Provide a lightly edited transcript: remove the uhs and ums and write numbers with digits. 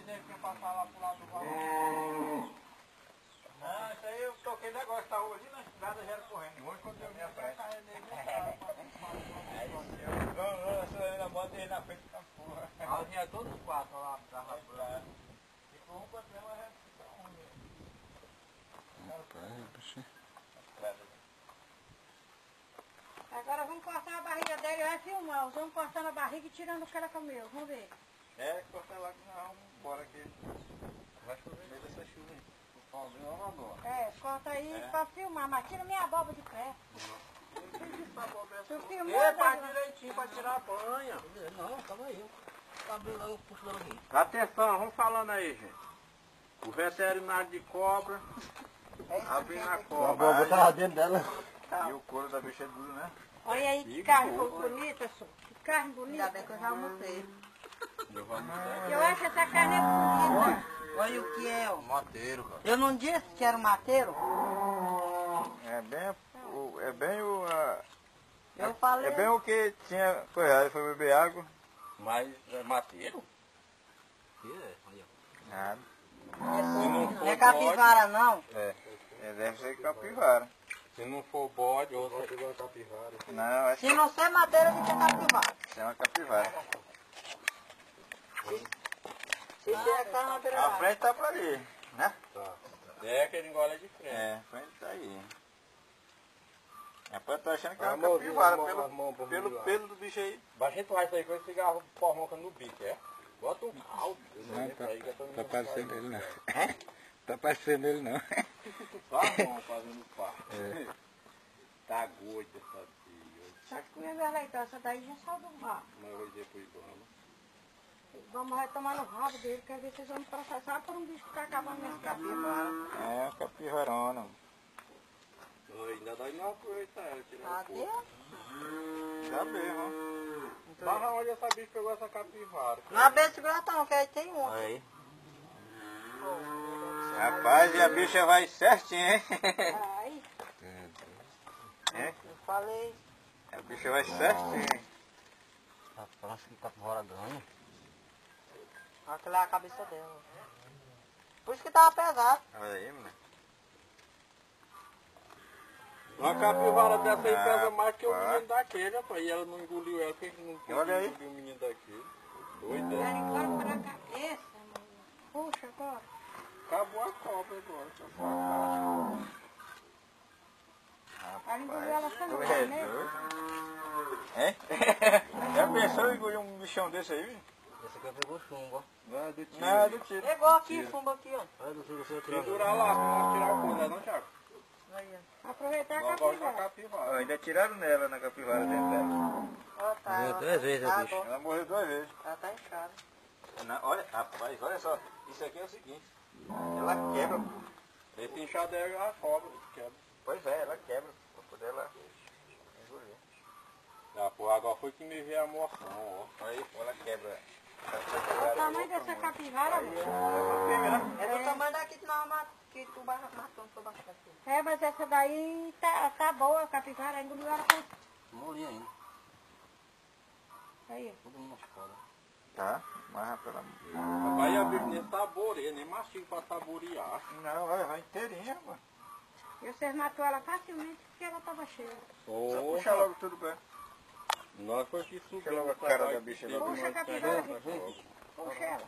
teve que passar lá pro lado do valor. Não, isso aí eu toquei negócio, tá ali na estrada já era correndo. Hoje quando eu vim pra cá, ele eu ainda botei ele na frente da porra. Ah, vinha todos os quatro lá, tava lá. Ficou um pra trás, mas fica um mesmo. Agora vamos cortar a barriga dele, vai filmar. Vamos cortando a barriga e tirando o que ela comeu. Vamos ver. É, corta lá que nós vamos embora aqui. Vai chover meio dessa chuva aí. O pauzinho é uma bola. É, corta aí pra filmar, mas tira minha abóbora de pé. Tu filmou? É, faz direitinho pra tirar a banha. Não, calma aí. Eu puxo dela aqui. Atenção, vamos falando aí, gente. O veterinário de cobra, abrindo a A cobra. boba tava dentro dela. E o couro da bicha é duro, né? Olha aí que carne bonita, só. Que carne bonita. Ainda bem que eu já almocei. Eu acho que essa carne é bonita. Olha o que é, ó. Mateiro, cara. Eu não disse que era um mateiro? É bem o... Eu falei. É bem o que tinha coisa, ele foi beber água. Mas é mateiro? Olha. Nada. Não é capivara, não. É deve ser capivara. Se não for bode, ou você igual capivara. Não, acho Se não ser madeira, de que é capivara. que é uma capivara. Se der carne, A frente tá pra ali, né? Tá. É que ele engole de frente. É, a frente tá aí. Rapaz, eu tô achando que é Ah, uma mãozinha, capivara mão pra pelo mirar. pelo do bicho aí. Mas a gente vai sair com esse cigarro formoca no bico, é? Bota um caldo. Não, tá parecendo ele não. Tá parecendo ele não. Só a mão fazendo pá. Tá gordo essa filha. Só que comer minha leitão, essa daí já saiu do rabo. Mas eu vou dizer pro Ibama. Vamos retomar no rabo dele, quer ver se vocês vão processar por um bicho que tá acabando nesse capivara. É, uma capivarona. Não, ainda dá não aproveitar ela, tirar o Cadê? corpo. Já mesmo, Mas onde essa bicha pegou essa capivara? Não abre esse grotão, que aí tem um. Aí. Rapaz, e a bicha vai certinho, hein? Aí, É? Eu falei. A bicha vai certinho. Parece que capivara ganha. Aquela é a cabeça dela. Por isso que tava pesado. Olha aí, menino. Uma capivara dessa aí pesa Ah, mais que o pá. menino daquele, rapaz. E ela não engoliu ela, por que não Olha aí. engoliu o menino daquele? Doido, quero é? embora para a cabeça, mano. Puxa agora. Acabou a cobra agora. Ela engoliu ela só no Tu é ar, né? doido? Hein? Já pensou em engolir um bichão desse aí, viu? Esse aqui pegou chumbo, ó. Não, é do tiro. Pegou aqui, fumba aqui, ó. Vai do tiro, você pendurar lá, vamos tirar o couro, não, Thiago? Aí, ó. Aproveitar a Agora com a capivara. capivara. Ó, ainda tiraram nela na capivara dentro dela. Ó, tá. ó. Duas vezes, Tá bicho. bom. Ela morreu 2 vezes. Ela tá inchada. Olha, rapaz, olha só. Isso aqui é o seguinte. Ela quebra. Esse inchado é a cobra, quebra. Pois é, ela quebra. Pra poder ela engolir. Ah, pô, agora foi que me veio a moção, ó. Aí, ela quebra. Olha o tamanho dessa capivara, mano. É do tamanho daqui que nós que tu matou no teu baixo aqui. É, mas essa daí tá boa, a capivara. Engoliu ela com... Molinho ainda, Aí, todo mundo fora. Tá, mas pela... Vai a bicho nem saboreia, nem mastiga pra saborear. Não, vai inteirinha, mano. e vocês matou ela facilmente porque ela tava cheia. Só puxa logo tudo bem. Nós foi que Puxa logo a cara da bicha logo. Puxa a capivara, puxa ela.